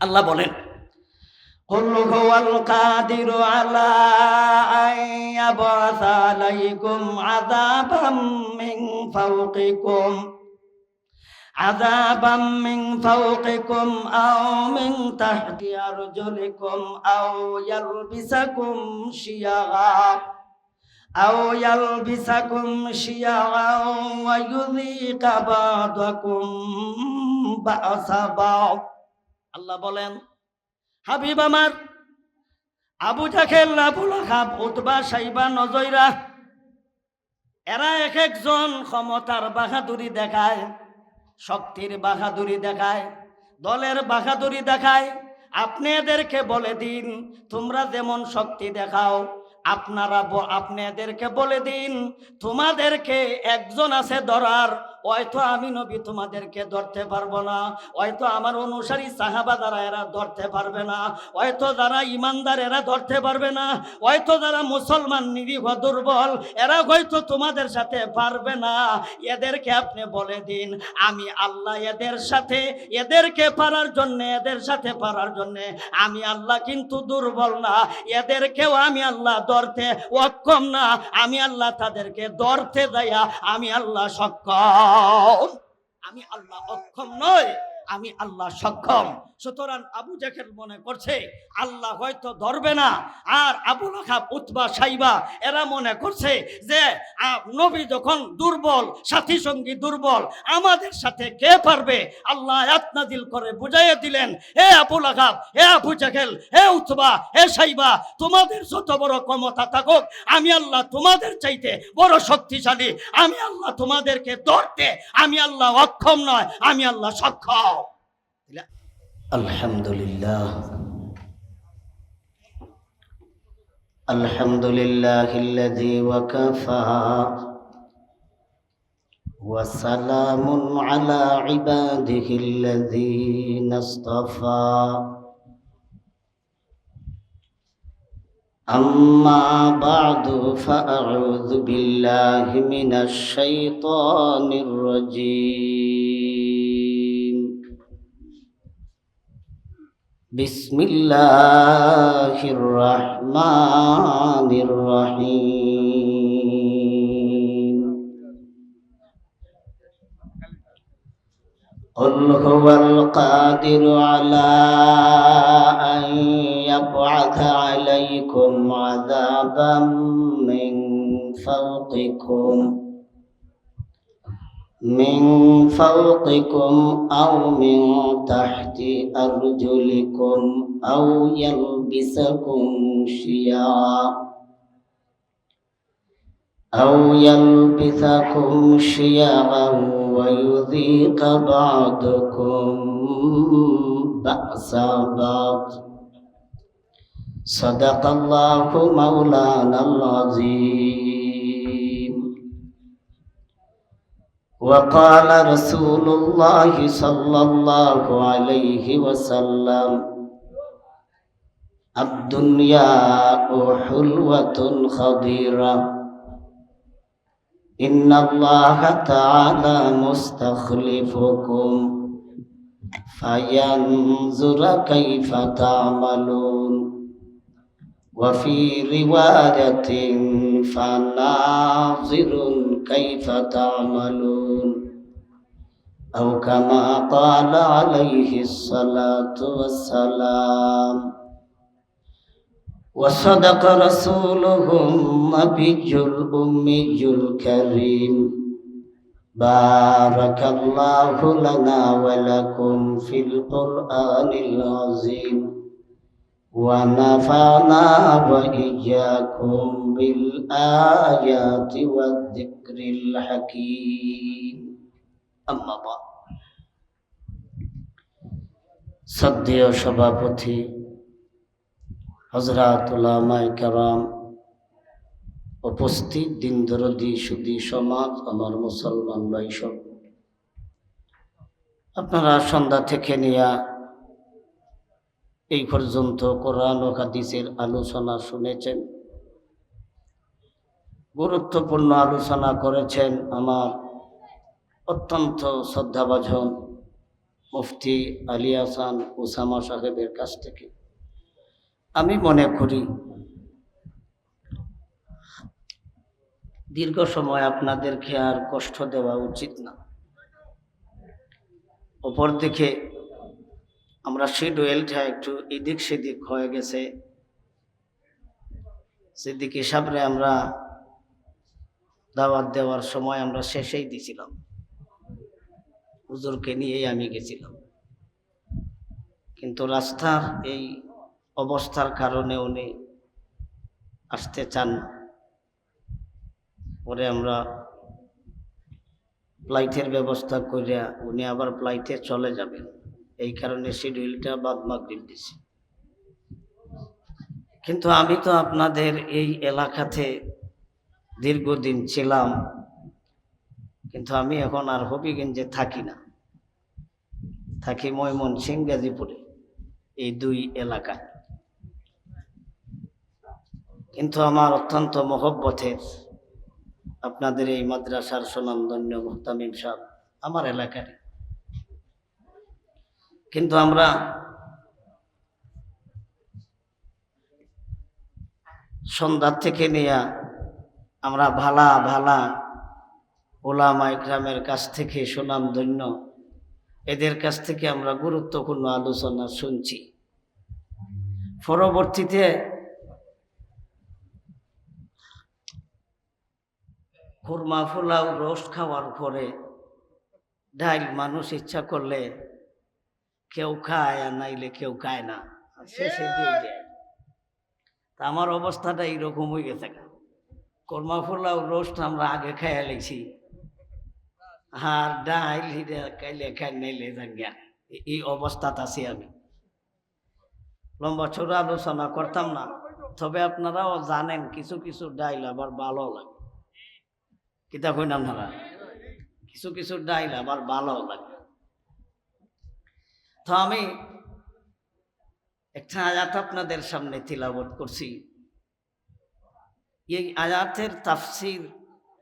আল্লাহ বলেন, قل هو القادر على أن يبعث عليكم عذابا من فوقكم أو من تحت أرجلكم أو يلبسكم شيعا ويذيق بعضكم بأس بعض। আল্লাহ বলেন, হাবিব আমার, আবু জাহেল, আবু লাহাব, উতবা, সাইবা, নজয়রা, এরা এক একজন ক্ষমতার বাহাদুরি দেখায়, শক্তির বাহাদুরি দেখায়, দলের বাহাদুরি দেখায়। আপনি এদেরকে বলে দিন, তোমরা যেমন শক্তি দেখাও, আপনি এদেরকে বলে দিন, তোমাদেরকে একজন আছে ধরার, হয়তো আমি নবী তোমাদেরকে ধরতে পারবো না, হয়তো আমার অনুসারী সাহাবা দ্বারা এরা ধরতে পারবে না, হয়তো যারা ইমানদার এরা ধরতে পারবে না, হয়তো যারা মুসলমান নিরীহ দুর্বল এরা হয়তো তোমাদের সাথে পারবে না। এদেরকে আপনি বলে দিন, আমি আল্লাহ এদেরকে পারার জন্য, এদের সাথে পারার জন্য আমি আল্লাহ কিন্তু দুর্বল না, এদেরকেও আমি আল্লাহ ধরতে অক্ষম না, আমি আল্লাহ তাদেরকে ধরতে দেয়া আমি আল্লাহ সক্ষম, আমি আল্লাহ অক্ষম নয়, আমি আল্লাহ সক্ষম। সুতরাং আবু জাহেল মনে করছে আল্লাহ হয়তো ধরবে না, আর আবু লাহাব, উতবা, সাইবা এরা মনে করছে যে নবী যখন দুর্বল, সাথী সঙ্গী দুর্বল, আমাদের সাথে কে পারবে। আল্লাহ আয়াত নাযিল করে বুঝাইয়া দিলেন, হে আবু লাহাব, হে আবু জাহেল, হে উতবা, হে সাইবা, তোমাদের যত বড় ক্ষমতা থাকুক, আমি আল্লাহ তোমাদের চাইতে বড় শক্তিশালী, আমি আল্লাহ তোমাদেরকে ধরতে আমি আল্লাহ অক্ষম নয়, আমি আল্লাহ সক্ষম। আলহামদুলিল্লাহ, আলহামদুলিল্লাহিল্লাযী ওয়াকাফা ওয়া সালামুন আলা ইবাদিহিল্লাযীনা ইসতাফা। আম্মা বা'দু ফাআউযু বিল্লাহি মিনাশ শাইতানির রাজীম। বিসমিল্লাহির রহমানির রহিম। قل هو القادر على أن يبعث عليكم عذابا من فوقكم أو من تحت أرجلكم أو يلبسكم شيعا ويذيق بعضكم بأس بعض. صدق الله مولانا العظيم. وقال رسول الله صلى الله عليه وسلم: الدنيا حلوة خضيرة، إن الله تعالى مستخلفكم فينظر كيف تعملون. وفي رواية: فناظر كيف تعملون، أو كما قال عليه الصلاة والسلام. وصدق رسوله النبي الأمي الكريم. بارك الله لنا ولكم في القرآن العظيم، ونفعنا وإياكم بالآيات والذكر الحكيم. أما بعد. শ্রদ্ধেয় সভাপতি হযরত উলামায়ে কেরাম, উপস্থিত দিন দরদি সুধী সমাজ, আমার মুসলমান ভাই সব, আপনারা সন্ধ্যা থেকে নিয়ে এই পর্যন্ত কোরআন ও হাদিসের আলোচনা শুনেছেন, গুরুত্বপূর্ণ আলোচনা করেছেন আমার অত্যন্ত শ্রদ্ধাভাজন মুফতি আলী হাসান ওসামা সাহেবের কাছ থেকে আমি মনে করি দীর্ঘ সময় আপনাদেরকে আর কষ্ট দেওয়া উচিত না। অপরদিকে আমরা শিডিউলটা একটু এদিক সেদিক হয়ে গেছে। সিদ্দিক সাহেবরে আমরা দাওয়াত দেওয়ার সময় আমরা শেষেই দিছিলাম, হুজুরকে নিয়েই আমি গেছিলাম, কিন্তু রাস্তার এই অবস্থার কারণে উনি আসতে চান না। পরে আমরা ফ্লাইটের ব্যবস্থা করিয়া উনি আবার ফ্লাইটে চলে যাবেন, এই কারণে শিডিউলটা বাদ মাগরিব দিছি। কিন্তু আমি তো আপনাদের এই এলাকাতে দীর্ঘদিন ছিলাম, কিন্তু আমি এখন আর হবিগঞ্জে থাকি না, থাকি ময়মনসিংহ গাজীপুরে, এই দুই এলাকায়। কিন্তু আমার অত্যন্ত মহব্বতের আপনাদের এই মাদ্রাসার সুনামধন্য মুহতামিম সাহেব আমার এলাকারই। কিন্তু আমরা সন্ধ্যা থেকে নিয়ে আমরা ভালা ভালা ওলামা ইকরামের কাছ থেকে সুনামধন্য এদের কাছ থেকে আমরা গুরুত্বপূর্ণ আলোচনা শুনছি। পরবর্তীতে খুরমা ফুলাও রোস্ট খাওয়ার পরে ডাইল মানুষ ইচ্ছা করলে কেউ খায় আর নাইলে কেউ খায় না, শেষে দিয়ে দেয়। তা আমার অবস্থাটা এইরকম হয়ে গেছে। খুরমা ফুলাও রোস্ট আমরা আগে খাইয়া লেছি, আর ডাইল খাইলে খাই নাইলে জাঙ্গিয়া, এই অবস্থাতে আছি আমি। লম্বা ছোট আলোচনা করতাম না, তবে আপনারাও জানেন কিছু কিছু ডাইল আবার ভালো লাগে। কিতা কইন আপনারা? কিছু কিছু ডাইল আবার ভালো লাগে। তো আমি একটা আয়াত আপনাদের সামনে তিলাওয়াত করছি। এই আয়াতের তাফসির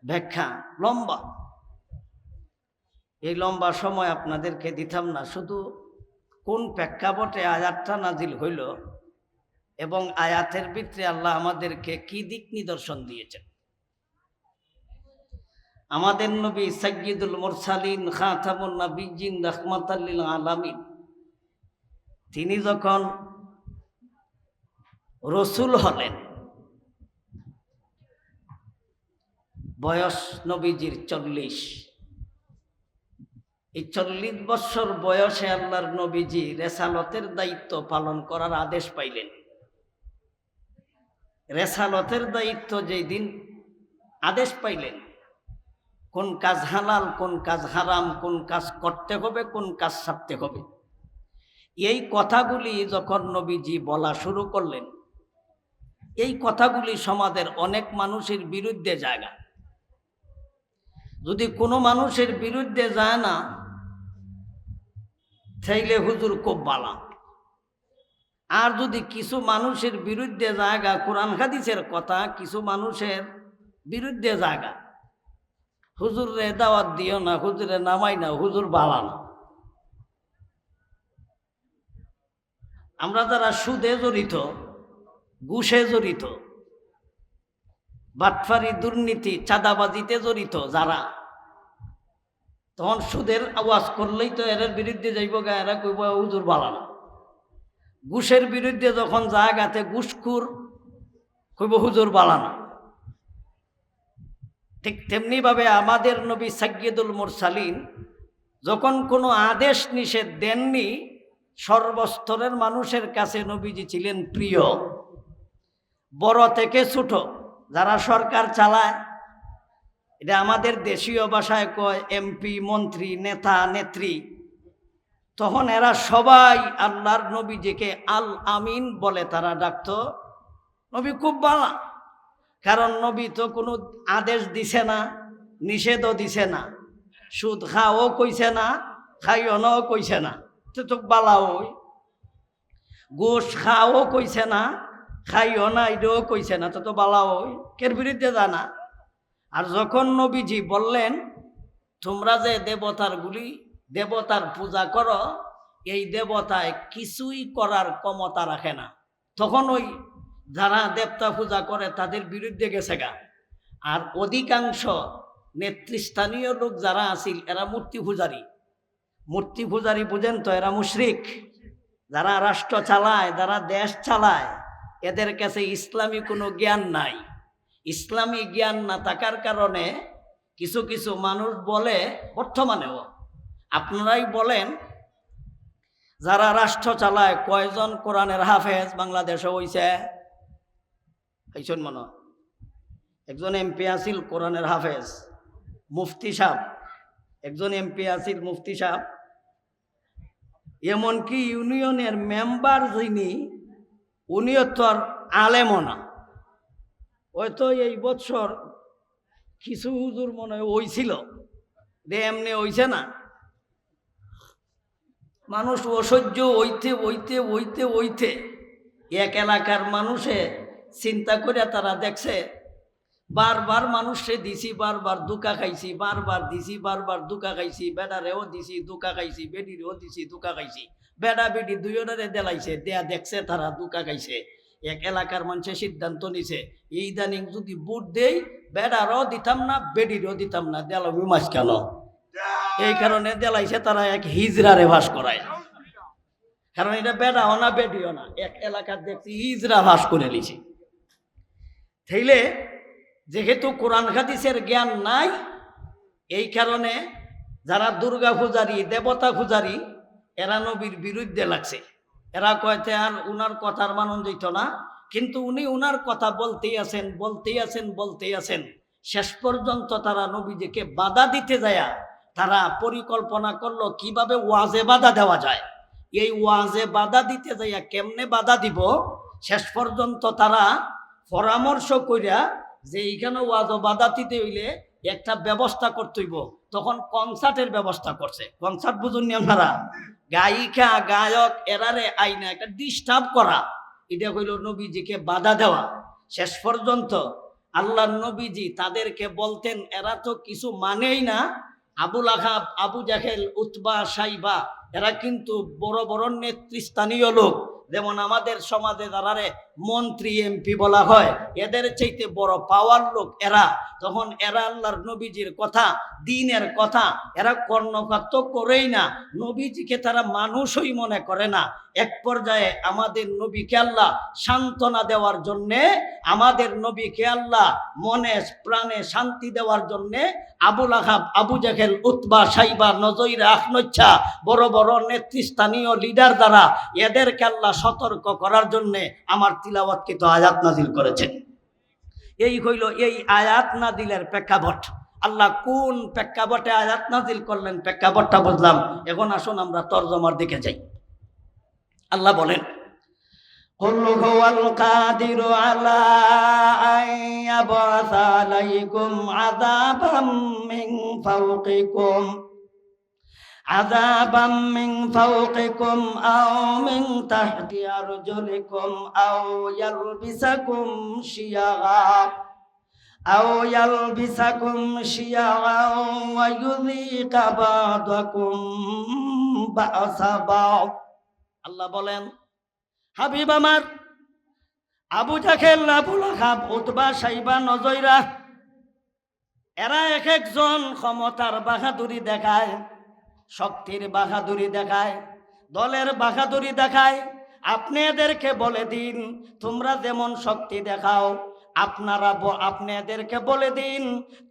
ব্যাখ্যা লম্বা, এই লম্বা সময় আপনাদেরকে দিতাম না। শুধু কোন প্রেক্ষাপটে আয়াতটা নাজিল হইল এবং আয়াতের ভিতরে আল্লাহ আমাদেরকে কি দিক নিদর্শন দিয়েছেন। আমাদের নবী সাইয়্যিদুল মুরসালিন খাতামুন নবিয়্যিন রাহমাতাল লিল আলামিন, তিনি যখন রসুল হলেন, বয়স নবীজির 40। এই 40 বছর বয়সে আল্লাহর নবীজি রেসালতের দায়িত্ব পালন করার আদেশ পাইলেন। রেসালতের দায়িত্ব যেই দিন আদেশ পাইলেন, কোন কাজ হালাল, কোন কাজ হারাম, কোন কাজ করতে হবে, কোন কাজ ছাড়তে হবে, এই কথাগুলি যখন নবীজি বলা শুরু করলেন, এই কথাগুলি সমাজের অনেক মানুষের বিরুদ্ধে জায়গা। যদি কোনো মানুষের বিরুদ্ধে যায় না, তাইলে হুজুর খুব বালা। আর যদি কিছু মানুষের বিরুদ্ধে জায়গা, কোরআন হাদিসের কথা কিছু মানুষের বিরুদ্ধে জায়গা, হুজুর রে দাওয়াত দিও না, হুজুরে নামাই না, হুজুর বালা না। আমরা যারা সুদে জড়িত, ঘুষে জড়িত, বাটফারি, দুর্নীতি, চাঁদাবাজিতে জড়িত যারা, তখন সুদের আওয়াজ করলেই তো এর বিরুদ্ধে যাইব গা, এরা কইব হুজুর বালা না। ঘুষের বিরুদ্ধে যখন জায়গাতে ঘুষখুর, কইব হুজুর বালা না। ঠিক তেমনি ভাবে আমাদের নবী সাইয়্যিদুল মুরসালিন যখন কোনো আদেশ নিষেধ দেননি, সর্বস্তরের মানুষের কাছে নবীজি ছিলেন প্রিয়। বড় থেকে ছোট যারা সরকার চালায়, এটা আমাদের দেশীয় ভাষায় কয় এমপি, মন্ত্রী, নেতা, নেত্রী, তখন এরা সবাই আল্লাহর নবীজিকে আল আমিন বলে তারা ডাকত। নবী খুব ভালো, কারণ নবী তো কোনো আদেশ দিছে না, নিষেধও দিছে না, সুদ খাও কইছে না, খাইও নাও কইছে না, তো বালা ওই। গোশ খাও কইছে না, খাইও না, এটাও কইছে না, তো বালা ওই, কের বিরুদ্ধে জানা। আর যখন নবীজি বললেন তোমরা যে দেবতার গুলি দেবতার পূজা করো, এই দেবতায় কিছুই করার ক্ষমতা রাখে না। তখন ওই যারা দেবতা পূজা করে তাদের বিরুদ্ধে গেছে গা। আর অধিকাংশ নেতৃস্থানীয় লোক যারা আছিল এরা মূর্তি পূজারী। মূর্তি পূজারী বুঝেন তো, এরা মুশরিক। যারা রাষ্ট্র চালায়, যারা দেশ চালায়, এদের কাছে ইসলামী কোনো জ্ঞান নাই। ইসলামী জ্ঞান না থাকার কারণে কিছু কিছু মানুষ বলে, বর্তমানেও আপনারাই বলেন, যারা রাষ্ট্র চালায় কয়জন কোরআনের হাফেজ বাংলাদেশে হইছে? মনে একজন এমপি আছিল কোরআনের হাফেজ, মুফতি সাহেব। একজন এমপি আছিল মুফতি সাহেব। এমনকি ইউনিয়নের মেম্বার যিনি, উনিও তো আর আলেমও না। হয়তো এই বছর কিছু হুজুর মনে হয় হইছিল, এমনি হইছে না। মানুষ অসহ্য হইতে হইতে হইতে হইতে এক এলাকার মানুষে চিন্তা করে তারা দেখছে বারবার মানুষে দিছি, বারবার দুকা খাইছি, বারবার দিছি, বারবার দুকা খাইছি, বেডারেও দিছি দুকা খাইছি, বেডিরেও দিছি দুকা খাইছি, বেডা বেডি দুইজনের দেলাইছে, দেয়া দেখছে তারা দুকা খাইছে। এক এলাকার মানুষে সিদ্ধান্ত নিছে, এই দানিং যদি বুট দেই বেডারও দিতাম না, বেডিরও দিতাম না, দেলামি মাছ কেন? এই কারণে দেলাইছে তারা এক হিজরারে ভাস করায়। কারণ এটা বেডাও না বেডিও না, এক এলাকার দেখছি হিজরা ভাস করে লিছে। তাইলে যেহেতু কোরআন হাদিসের জ্ঞান নাই, এই কারণে যারা দুর্গা পূজারী, দেবতা পূজারী, এরা নবীর বিরুদ্ধে লাগছে। এরা কয়তে আর উনার কথার মানন যেত না, কিন্তু উনি উনার কথা বলতেই আছেন, বলতেই আছেন, বলতেই আছেন। শেষ পর্যন্ত তারা নবীজিকে বাধা দিতে যায়, তারা পরিকল্পনা করলো কিভাবে ওয়াজে বাধা দেওয়া যায়। এই ওয়াজে বাধা দিতে যাইয়া কেমনে বাধা দিব, শেষ পর্যন্ত তারা পরামর্শ কইরা যে এইখানে ওয়াজ বাধা দিতে হইলে একটা ব্যবস্থা করতে হইব। তখন কনসার্টের ব্যবস্থা করছে। কনসার্ট বুঝুননি আপনারা? গায়িকা গায়ক এরারে আইনা একটা ডিস্টার্ব করা, এটা হইল নবীজিকে বাধা দেওয়া। শেষ পর্যন্ত আল্লাহ নবীজি তাদেরকে বলতেন, এরা তো কিছু মানেই না। আবুল আহাব, আবু জাহেল, উতবা, সাইবা এরা কিন্তু বড় বড় নেতৃস্থানীয় লোক। যেমন আমাদের সমাজে যারারে মন্ত্রী এমপি বলা হয়, এদের চাইতে বড় পাওয়ার লোক এরা। তখন এরা আল্লাহর নবীজির কথা, দ্বীনের কথা এরা কর্ণপাত তো করেই না। নবীজিকে তারা মানুষই মনে করে না। এক পর্যায়ে আমাদের নবীকে আল্লাহ সান্ত্বনা দেওয়ার জন্যে, আমাদের নবীকে আল্লাহ মনে প্রাণে শান্তি দেওয়ার জন্যে আবুল আহাব, আবু জাহেল, উতবা, সাইবা, নজইরা, আখনচ্ছা বড় বড় নেতৃস্থানীয় লিডার দ্বারা এদেরকে আল্লাহ সতর্ক করার জন্যে আমার তিলাওয়াতকৃত আয়াত নাজিল করেছেন। এই হইল এই আয়াত নাজিলের প্রেক্ষাপট। আল্লাহ কোন প্রেক্ষাপটে আয়াত নাজিল করলেন, প্রেক্ষাপটটা বুঝলাম। এখন আসুন আমরা তরজমার দিকে যাই। আল্লাহ বলেন, কুল হুয়াল কাদিরু আলা আন ইয়াবআসা আলাইকুম আযাবাম মিন ফাওকিকুম আযাবাম মিন ফাওকিকুম আও মিন তাহতি আরজুলিকুম আও ইয়ালবিসাকুম শিয়াআ ওয়া ইউযীকা বা'দাকুম বা'সা বা'দ। আল্লাহ বলেন, হাবিব আমার, আবু জাহেল, আবুল আহাব, উতবা, সাইবা, নজইরা এরা এক একজন ক্ষমতার বাহাদুরি দেখায়, শক্তির বাহাদুরি দেখায়, দলের বাহাদুরি দেখায়। আপনি এদেরকে বলে দিন, তোমরা যেমন শক্তি দেখাও, আপনি এদেরকে বলে দিন,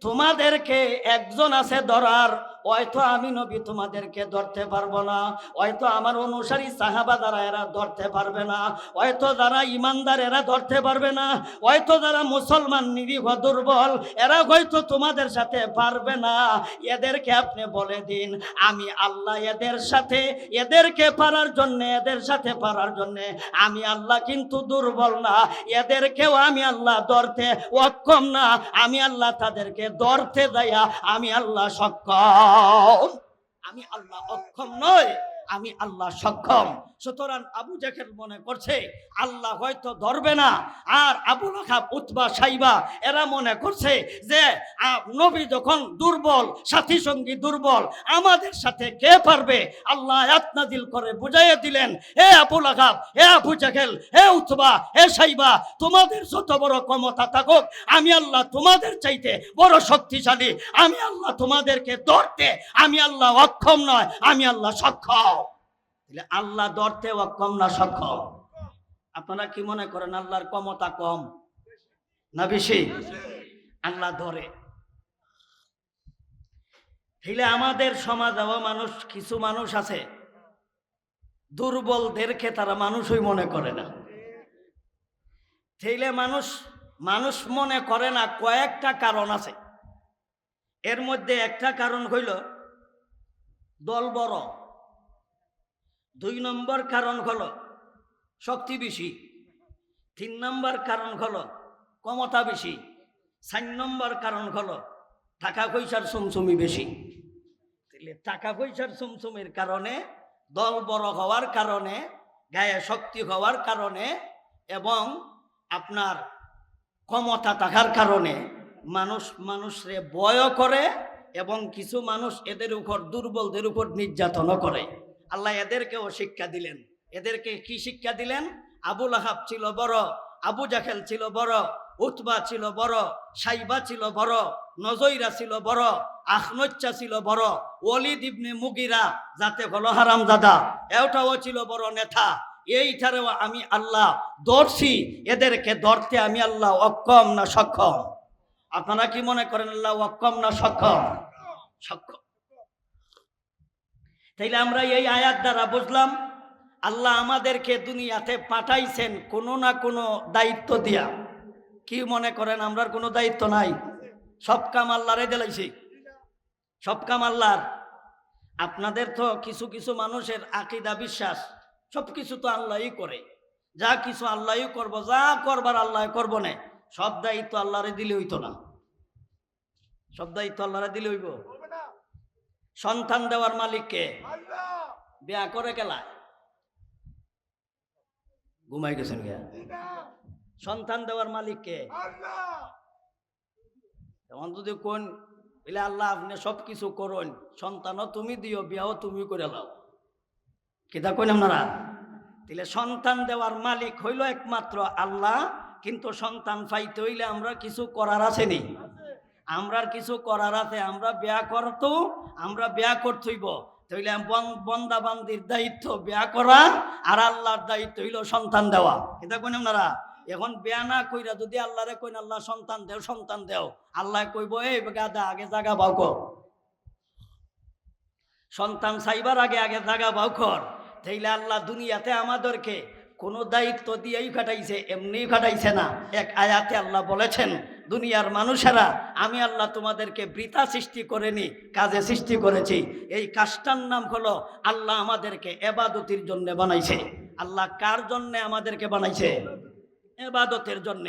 তোমাদেরকে একজন আছে ধরার, হয়তো আমি নবী তোমাদেরকে ধরতে পারবো না, হয়তো আমার অনুসারী সাহাবা যারা এরা ধরতে পারবে না, হয়তো যারা ইমানদার এরা ধরতে পারবে না, হয়তো যারা মুসলমান নিরীহ দুর্বল এরা হয়তো তোমাদের সাথে পারবে না। এদেরকে আপনি বলে দিন, আমি আল্লাহ এদেরকে পারার জন্য, এদের সাথে পারার জন্য আমি আল্লাহ কিন্তু দুর্বল না, এদেরকেও আমি আল্লাহ ধরতে অক্ষম না, আমি আল্লাহ তাদেরকে ধরতে যাইয়া আমি আল্লাহ সক্ষম, আমি আল্লাহ অক্ষম নয়। আমি আল্লাহ সক্ষম। সুতরাং আবু জাহেল মনে করছে আল্লাহ হয়তো ধরবে না, আর আবু লাহাব, উতবা, সাইবা এরা মনে করছে যে নবী যখন দুর্বল, সাথী সঙ্গী দুর্বল, আমাদের সাথে কে পারবে। আল্লাহ আয়াত নাযিল করে বুঝাইয়া দিলেন, হে আবু লাহাব, হে আবু জাহেল, হে উতবা, হে সাইবা, তোমাদের যত বড় ক্ষমতা থাকুক, আমি আল্লাহ তোমাদের চাইতে বড় শক্তিশালী। আমি আল্লাহ তোমাদেরকে ধরতে, আমি আল্লাহ অক্ষম নয়, আমি আল্লাহ সক্ষম। আল্লাহ ধরতে অক্ষম না সক্ষম? আপনারা কি মনে করেন আল্লাহর ক্ষমতা কম না বেশি? আল্লাহ ধরে। তাইলে আমাদের সমাজে মানুষ, কিছু মানুষ আছে দুর্বলদেরকে তারা মানুষই মনে করে না। তাইলে মানুষ মনে করে না, কয়েকটা কারণ আছে। এর মধ্যে একটা কারণ হইল দল বড়, 2 নম্বর কারণ হলো শক্তি বেশি, 3 নম্বর কারণ হলো ক্ষমতা বেশি, 4 নম্বর কারণ হলো টাকা পয়সার চুমচুমি বেশি। টাকা পয়সার চুমচুমির কারণে, দল বড় হওয়ার কারণে, গায়ে শক্তি হওয়ার কারণে এবং আপনার ক্ষমতা থাকার কারণে মানুষরে ভয় করে, এবং কিছু মানুষ এদের উপর, দুর্বলদের উপর নির্যাতনও করে। আল্লাহ এদেরকেও শিক্ষা দিলেন। এদেরকে কি শিক্ষা দিলেন? আবু লাহাব ছিল বড়, আবু জাহেল ছিল বড়, উতবা ছিল বড়, সাইবা ছিল বড়, নজইরা ছিল বড়, আখনচ্চা ছিল বড়, ওয়ালিদ ইবনে মুগিরা যাতে হলো হারামজাদা, এটাও ছিল বড় নেতা। এইটারেও আমি আল্লাহ ধরছি। এদেরকে ধরতে আমি আল্লাহ অক্ষম না সক্ষম? আপনারা কি মনে করেন আল্লাহ অক্ষম না সক্ষম? সক্ষম। তাইলে আমরা এই আয়াত দ্বারা বুঝলাম আল্লাহ আমাদেরকে দুনিয়াতে পাঠাইছেন কোনো না কোনো দায়িত্ব দিয়া। কি মনে করেন আমরার কোনো দায়িত্ব নাই? সব কাম আল্লাহরে দিলাইছি, সব কাম আল্লাহর। আপনাদের তো কিছু কিছু মানুষের আকীদা, বিশ্বাস সব কিছু তো আল্লাহই করে, যা কিছু আল্লাহই করব, যা করবার আল্লাহ করব না। সব দায়িত্ব আল্লাহরে দিলে হইতো না, সব দায়িত্ব আল্লাহরে দিলে হইব? সন্তান দেওয়ার মালিক কে? বিয়া করে গেলা ঘুমাই গেছেন গিয়া? সন্তান দেওয়ার মালিক কে? এমন যদি কোন বলে আল্লাহ আপনি সব কিছু করুন, সন্তানও তুমি দিও, বিয়াও তুমি করে লাও, কিতা কইন আপনারা? তাহলে সন্তান দেওয়ার মালিক হইল একমাত্র আল্লাহ। কিন্তু সন্তান পাইতে হইলে আমরা কিছু করার আছে নি? আমরার কিছু করার আছে। আমরা বিয়া করতো, আমরা বিয়া করতেইব। তাইলে বন্দা বান্দির দায়িত্ব বিয়া করা, আর আল্লাহর দায়িত্ব হইল সন্তান দেওয়া। এটা কইন আপনারা? এখন বিয়া না কইরা যদি আল্লাহরে কইন আল্লাহ সন্তান দেও, সন্তান দেও, আল্লাহ কইব এই গাদা আগে জাগা বাউ কর, সন্তান চাইবার আগে আগে জাগা বাউ কর। তাইলে আল্লাহ দুনিয়াতে আমাদেরকে কোনো দায়িত্ব দিয়েই কাটাইছে, এমনি কাটাইছে না। এক আয়াতে আল্লাহ বলেছেন, দুনিয়ার মানুষেরা আমি আল্লাহ তোমাদেরকে বৃথা সৃষ্টি করেনি, কাজে সৃষ্টি করেছি। এই কাজটার নাম হলো আল্লাহ আমাদেরকে ইবাদতের জন্য বানাইছে। আল্লাহ কার জন্য আমাদেরকে বানাইছে? ইবাদতের জন্য।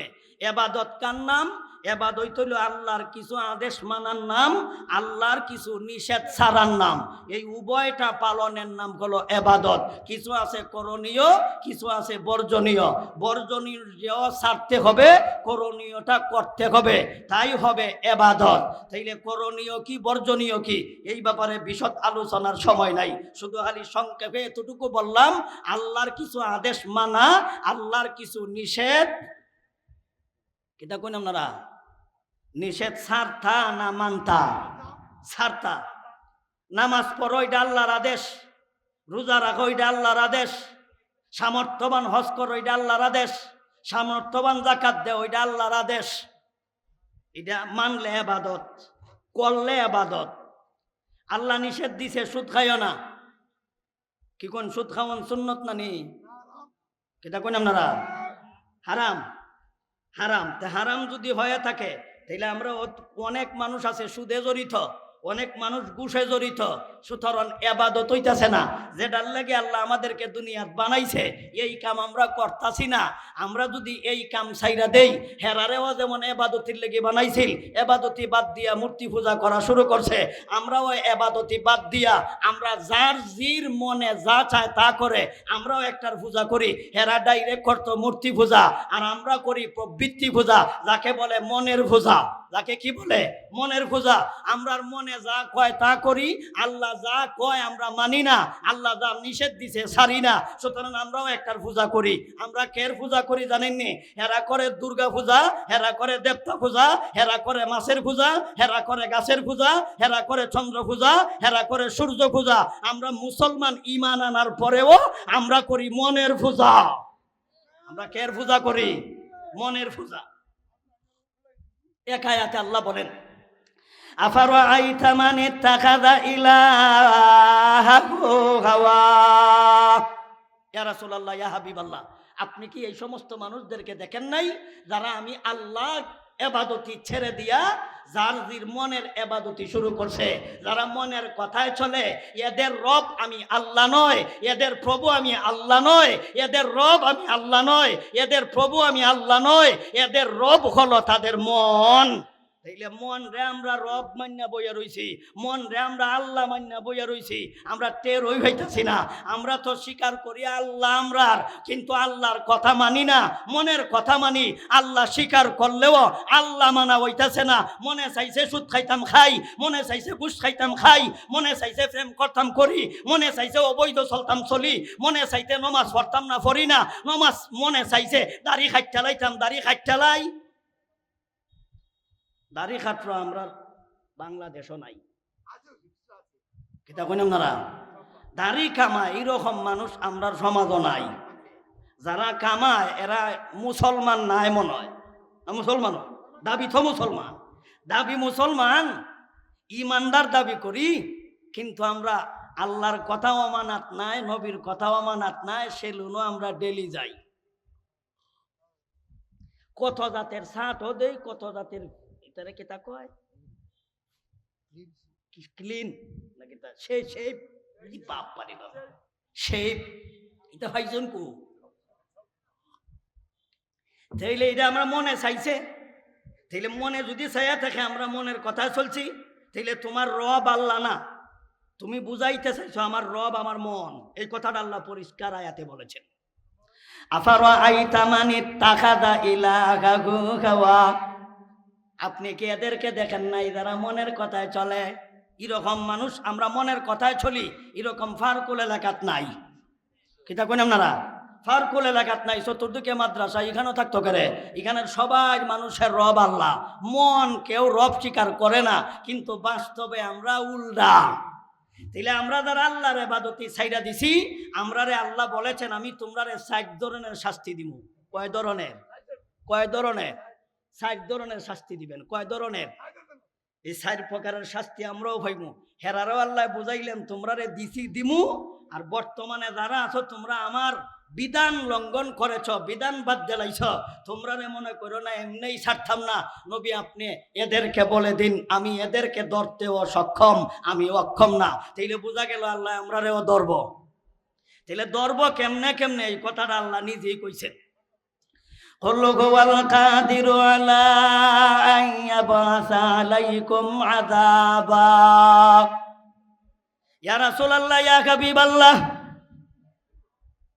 ইবাদত কার নাম? ইবাদত হইল আল্লাহর কিছু আদেশ মানার নাম, আল্লাহর কিছু নিষেধ ছাড়ার নাম। এই উভয়টা পালনের নাম হলো ইবাদত। কিছু আছে করণীয়, কিছু আছে বর্জনীয়। বর্জনীয় ছাড়তে হবে, করণীয়টা করতে হবে, তাই হবে ইবাদত। তাইলে করণীয় কি, বর্জনীয় কি, এই ব্যাপারে বিশদ আলোচনার সময় নাই। শুধু খালি সংক্ষেপে এতটুকু বললাম, আল্লাহর কিছু আদেশ মানা, আল্লাহর কিছু নিষেধ, কিতা কইন আপনারা? নিষেধ ছাড়তা না মানতা? ছাড়তা। নামাজ পড়ো এটা আল্লাহর আদেশ, রোজা রাখো এটা আল্লাহর আদেশ, সামর্থ্যবান হজ করো এটা আল্লাহর আদেশ, সামর্থ্যবান যাকাত দেও এটা আল্লাহর আদেশ। এটা মানলে ইবাদত, করলে ইবাদত। আল্লাহ নিষেধ দিছে সুদ খাইও না, কি কোন সুদ খাওয়ান সুন্নত না নি? কিতা কইন আপনারা? হারাম, হারাম। তা হারাম যদি হয়ে থাকে তাহলে আমরা, অনেক মানুষ আছে সুদে জড়িত, অনেক মানুষ ঘুষে জড়িত, সুতরাং এবাদত হইতাছে না। যেটার লাগে আল্লাহ আমাদেরকে দুনিয়াত বানাইছে এই কাম আমরা করতাছি না। আমরা যদি এই কাম ছাইরা দেই, হেরারেও যেমন এবাদতির লেগে বানাইছিল, এবাদতি বাদ দিয়া মূর্তি পূজা করা শুরু করছে, আমরাও এবাদতি বাদ দিয়া আমরা যার জির মনে যা চায় তা করে, আমরাও একটার পূজা করি। হেরা ডাইরেক্ট করতো মূর্তি পূজা, আর আমরা করি প্রবৃত্তি পূজা, যাকে বলে মনের পূজা। যাকে কি বলে? মনের পূজা। আমরার মনে যা কয় তা করি, আল্লাহ যা কয় আমরা মানি না, আল্লাহ যা নিষেধ দিছে ছাড়ি না। সুতরাং আমরাও একটার পূজা করি। আমরা কের পূজা করি জানেননি? হেরা করে দুর্গা পূজা, হেরা করে দেবতা পূজা, হেরা করে মাছের পূজা, হেরা করে গাছের পূজা, হেরা করে চন্দ্র পূজা, হেরা করে সূর্য পূজা। আমরা মুসলমান ঈমান আনার পরেও আমরা করি মনের পূজা। আমরা কের পূজা করি? মনের পূজা। এক আয়াতে আল্লাহ বলেন, আফারাআইতা মান ইত্তাখাযা ইলাহাহু হাওয়া। ইয়া রাসূলুল্লাহ, ইয়া হাবিবাল্লাহ, আপনি কি এই সমস্ত মানুষদেরকে দেখেন নাই যারা আমি আল্লাহ এবাদতি ছেড়ে দিয়া যার জির মনের এবাদতি শুরু করছে, যারা মনের কথায় চলে, এদের রব আমি আল্লাহ নয়, এদের প্রভু আমি আল্লাহ নয়, এদের রব আমি আল্লাহ নয়, এদের প্রভু আমি আল্লাহ নয়, এদের রব হলো তাদের মন। তাইলে মন রে আমরা রব মান্না বইয়া রইছি, মন রে আমরা আল্লাহ মান্না বইয়া রইছি। আমরা টের হইতাছি না। আমরা তো স্বীকার করি আল্লাহ আমরার, কিন্তু আল্লাহর কথা মানি না, মনের কথা মানি। আল্লাহ স্বীকার করলেও আল্লাহ মানা হইতাছে না। মনে চাইছে সুদ খাইতাম খাই, মনে চাইছে ঘুষ খাইতাম খাই, মনে চাইছে প্রেম করতাম করি, মনে চাইছে অবৈধ চলতাম চলি, মনে চাইতে নমাজ পড়তাম না পড়ি না নমাজ, মনে চাইছে দাড়ি খাইটালাইতাম দাড়ি খাইটালাই। দাড়ি খাট্র আমরা বাংলাদেশও নাই, কিতা কইন আপনারা? দাড়ি কামায় এরকম মানুষ আমরার সমাজও নাই। যারা কামায় এরা মুসলমান নাই মনে হয়। মুসলমান দাবি তো মুসলমান, দাবি মুসলমান, ইমানদার দাবি করি, কিন্তু আমরা আল্লাহর কথাও আমানাত নাই, নবীর কথাও আমানাত নাই। সেলুনও আমরা ডেলি যাই, কত জাতের শার্টও দেই, কত জাতের এটারে কেতা কয় ক্লিন নাকি তা সেই শেপ বাপ পারি বাবা শেপ এটা ভাইজন কু। তাইলে এটা আমরা মনে চাইছে, তাইলে মনে যদি চাইয়া থাকে আমরা মনের কথা চলছি, তাইলে তোমার রব আল্লাহ না, তুমি বুঝাইতে চাইছো আমার রব আমার মন। এই কথাটা আল্লাহ পরিষ্কার আয়াতে বলেছেন। আফারাআইতা মান ইত্তাখাযা ইলাহাহু হাওয়া। আপনি কি এদেরকে দেখেন নাই যারা মনের কথায় চলে? এরকম মানুষ আমরা মনের কথায় চলি, এরকম ফারকুল এলাকাত নাই। কিতা কইন আপনারা? ফারকুল এলাকাত নাই। চতুর্দিকে মাদ্রাসা, এখানেও থাকতো করে। এখানের সবাই মানুষের রব আল্লাহ, মন কেউ রব স্বীকার করে না, কিন্তু বাস্তবে আমরা উল্টা। তাইলে আমরা যারা আল্লাহর ইবাদতি ছাইড়া দিছি, আমরারে আল্লাহ বলেছেন আমি তোমরারে 4 ধরনের শাস্তি দিব। কয় ধরনের? কয় ধরনের? 4 ধরনের শাস্তি দিবেন। কয় ধরনের? এই 4 প্রকারের শাস্তি আমরাও পাইব। হেরারও আল্লাহ বুঝাইলেন তোমরারে দিছি দিমু, আর বর্তমানে যারা আছো তোমরা আমার বিধান লঙ্ঘন করেছ, বিধান বাদ দিলাইছ, তোমরা মনে করো না এমনিই ছাড়তাম না। নবী আপনি এদেরকে বলে দিন আমি এদেরকে ধরতেও সক্ষম, আমি অক্ষম না। তাইলে বোঝা গেল আল্লাহ আমরারেও ধরব। তাইলে ধরব কেমনে কেমনে? এই কথাটা আল্লাহ নিজেই কইছেন। قل هو القادر على أن يبعث عليكم عذابا। يا رسول الله يا حبيب الله,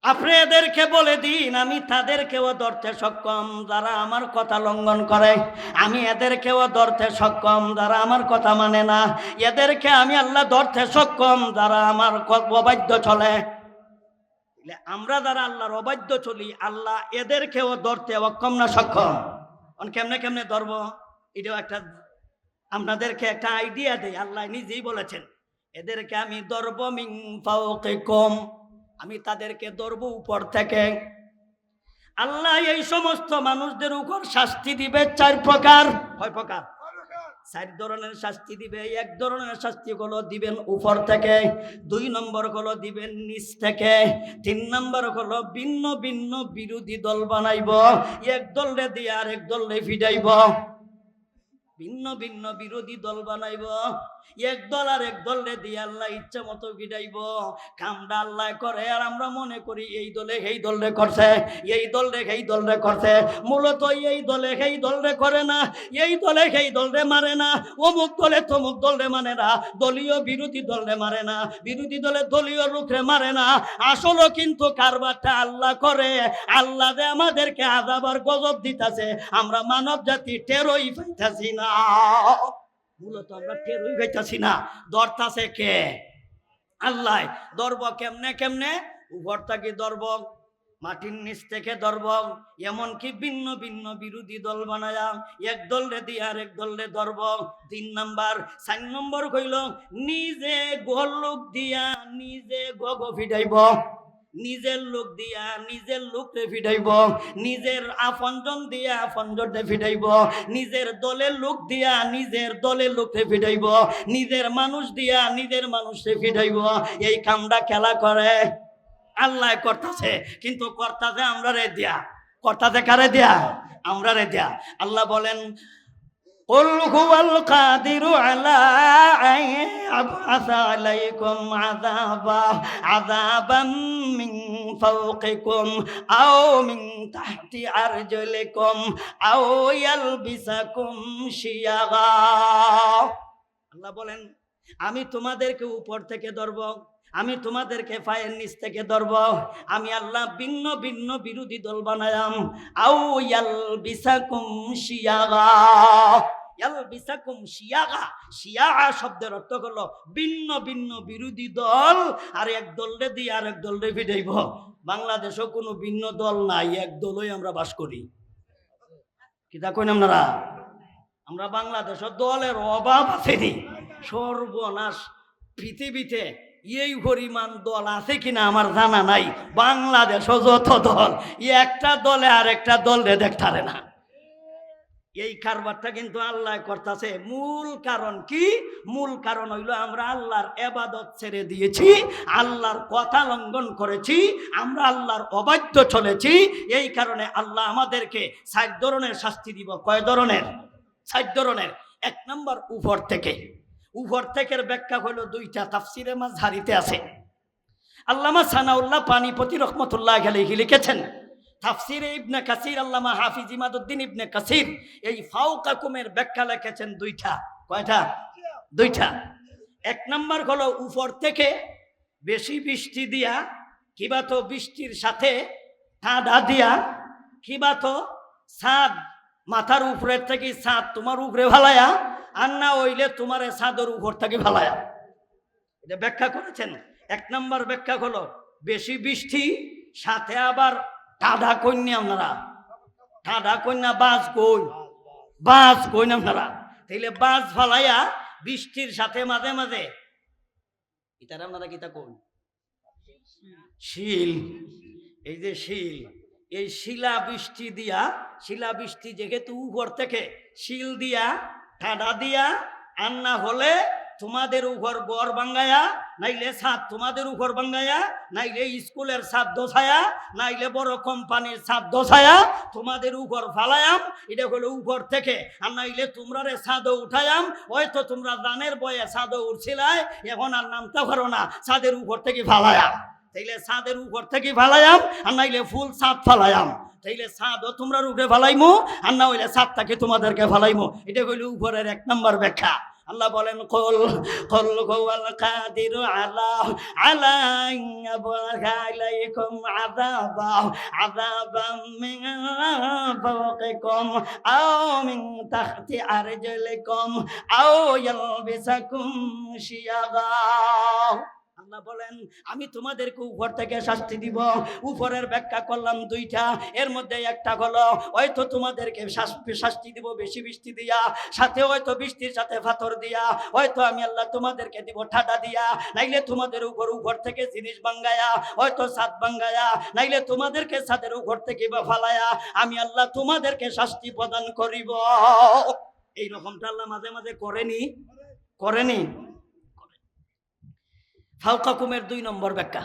আপনি এদেরকে বলে দিন আমি তাদেরকেও ধরতে সক্ষম যারা আমার কথা লঙ্ঘন করে, আমি এদেরকেও ধরতে সক্ষম যারা আমার কথা মানে না, এদেরকে আমি আল্লাহ ধরতে সক্ষম যারা আমার অবাধ্য চলে। আমরা যারা আল্লাহর অবাধ্য চলি, আল্লাহ এদেরকেও ধরতে অক্ষম না সক্ষম? কেমনে কেমনে ধরবো? এটাও একটা আপনাদেরকে একটা আইডিয়া দেয়। আল্লাহ নিজেই বলেছেন এদেরকে আমি ধরব মিন ফাওকিকুম, আমি তাদেরকে ধরব উপর থেকে। আল্লাহ এই সমস্ত মানুষদের উপর শাস্তি দিবে 4 প্রকার। কয় প্রকার? 4 ধরনের শাস্তি দিবে। 1 ধরনের শাস্তি গুলো দিবেন উপর থেকে, 2 নম্বর গুলো দিবেন নিচ থেকে, 3 নম্বর হলো ভিন্ন ভিন্ন বিরোধী দল বানাইব, এক দলরে দিয়ে আরেক দলরে ফিডাইব। ভিন্ন ভিন্ন বিরোধী দল বানাইব। এক দল আর এক দলে দিয়ে আল্লাহ ইচ্ছা মতো ফিটাইব। কামটা আল্লাহ করে আর আমরা মনে করি এই দলে সেই দলরে করছে, এই দলরে সেই দলরে করছে। মূলত এই দলে সেই দলরে করে না, এই দলে সেই দলরে মারে না, অমুক দলে তমুক দলরে মানে না, দলীয় বিরোধী দলরে মারে না, বিরোধী দলে দলীয় লোকরে মারে না। আসলে কিন্তু কারবারটা আল্লাহ করে। আল্লাহ যে আমাদেরকে আযাব আর গজব দিতেছে, আমরা মানব জাতি টেরই পাইতাছি না। মূলত আমরা টেরই পাইতাছি না। ধরতাছে কে? আল্লাহ। ধরব কেমনে কেমনে? উপর থেকে ধরব, মাটির নিচ থেকে ধরব, এমনকি ভিন্ন ভিন্ন বিরোধী দল বানায়া এক দলরে দিয়ে আর এক দলরে ধরব। 3 নাম্বার। 4 নম্বর কইল নিজে গোল লোক দিয়া নিজে গগ ফিটাইব, নিজের লোক দিয়া নিজের লোকরে ফিটাইব, নিজের আপনজন দিয়া আপনজনরে ফিটাইব, নিজের দলের লোক দিয়া নিজের দলের লোকরে ফিটাইব, নিজের মানুষ দিয়া নিজের মানুষরে ফিটাইব। এই কামটা খেলা করে আল্লাহ করতেছে, কিন্তু করতেছে আমরা রে দিয়া। করতেছে কারে দিয়া? আমরা রে দিয়া। আল্লাহ বলেন قل هو القادر على أن يبعث عليكم عذابا من فوقكم أو من تحت أرجلكم أو يلبسكم شيعا। আল্লাহ বলেন আমি তোমাদেরকে উপর থেকে ধরব, আমি তোমাদেরকে পায়ের নিচ থেকে ধরব। আমি আল্লাহ ভিন্ন ভিন্ন বিরোধী দল বানায়াম। আও ইয়ালবিসাকুম শিয়াগা। ইয়ালবিসাকুম শিয়াগা, শিয়াগা শব্দের অর্থ হলো ভিন্ন ভিন্ন বিরোধী দল, আর এক দলরে দিয়ে আর এক দলরে ফিটাইব। বাংলাদেশও কোনো ভিন্ন দল নাই, এক দলই আমরা বাস করি। কি তা কইন আপনারা? আমরা বাংলাদেশের দলের অভাব আছেনি। সর্বনাশ, পৃথিবীতে এই পরিমাণ দল আছে কিনা আমার জানা নাই। বাংলাদেশও যত দল, একটা দলে আর একটা দলে দেখতারে না। এই কারবারটা কিন্তু আল্লাহ করতেছে। মূল কারণ কি? মূল কারণ হইল আমরা আল্লাহর ইবাদত ছেড়ে দিয়েছি, আল্লাহর কথা লঙ্ঘন করেছি, আমরা আল্লাহর অবাধ্য চলেছি। এই কারণে আল্লাহ আমাদেরকে 4 ধরনের শাস্তি দিব। কয় ধরনের? 4 ধরনের। 1 নম্বর উপর থেকে। উপর থেকের ব্যাখ্যা হলো 2টা, তাফসিরে মাযহারিতে আছে। আল্লামা সানাউল্লাহ পানিপতি রহমতুল্লাহ আলাইহি লিখেছেন তাফসিরে ইবনে কাসির, আল্লামা হাফিজ ইমাদউদ্দিন ইবনে কাসির এই ফাওকাকুমের ব্যাখ্যা লিখেছেন 2টা। কয়টা? 2টা। 1 নম্বর হলো উপর থেকে বেশি বৃষ্টি দিয়া, কিবা তো বৃষ্টির সাথে ঠাডা দিয়া, কিবা তো ছাদ মাথার উপরের থেকে ছাদ তোমার উপরে ভালায়া, আর না হইলে তোমার ছাদের উপর থেকে ভালায়া। এটা ব্যাখ্যা করেছেন। 1 নম্বর ব্যাখ্যা হলো বেশি বৃষ্টি সাথে আবার ঠাডা কন্যা। আপনারা ঠাডা কন্যা বাজ কই? বাজ কই না আপনারা? তাইলে বাজ ফালাইয়া বৃষ্টির সাথে মাঝে মাঝে ইতারা আপনারা কিতা কোন? শিল। এই যে শিল, এই শিলা বৃষ্টি দিয়া, শিলা বৃষ্টি যেহেতু উপর থেকে শিল দিয়া ঠাডা দিয়া, আর না হলে তোমাদের উপর ঘর ভাঙ্গায়া, নাইলে ছাদ তোমাদের উপর ভাঙ্গায়া, নাইলে স্কুলের ছাদ দোছায়া, নাইলে বড় কোম্পানির ছাদ দোছায়া তোমাদের উপর ফালায়াম। এটা হলো উপর থেকে। আর নাইলে তোমরা রে ছাদও উঠায়াম। হয়তো তোমরা জানের বয়ে ছাদও উঠছিলাই, এখন আর নামতে পারো না, ছাদের উপর থেকে ফালায়াম। তাইলে ছাদের উপর থেকে ফালায়াম, আর নাইলে ফুল ছাদ ফালায়াম। তাইলে ছাদও তোমরা উপরে ফালাইমু, আর না হইলে ছাদটাকে তোমাদেরকে ফালাইমু। এটা হইল উপরের 1 নম্বর ব্যাখ্যা। আল্লাহ বলেন কুল হুয়াল কাদিরু আলা ইয়াবআসা আলাইকুম আযাবাম মিন ফাওকিকুম আও মিন তাহতি আরজুলিকুম আও ইয়ালবিসাকুম শিয়াগা। আল্লাহ বলেন আমি তোমাদেরকে উপর থেকে শাস্তি দিব। উপরের ব্যাখ্যা করলাম 2টা, এর মধ্যে একটা হলো হয়তো তোমাদেরকে শাস্তি দিব বেশি বৃষ্টি দিয়া, সাথে হয়তো বৃষ্টির সাথে পাথর দিয়া, হয়তো আমি আল্লাহ তোমাদেরকে দিব ঠাডা দিয়া, নাইলে তোমাদের উপর থেকে জিনিস ভাঙ্গায়া, হয়তো ছাদ ভাঙ্গায়া, নাইলে তোমাদেরকে ছাদের উপর থেকে বা ফালায়া আমি আল্লাহ তোমাদেরকে শাস্তি প্রদান করিব। এই রকমটা আল্লাহ মাঝে মাঝে করেনি। ফাওকাকুমের 2 নম্বর ব্যাখ্যা,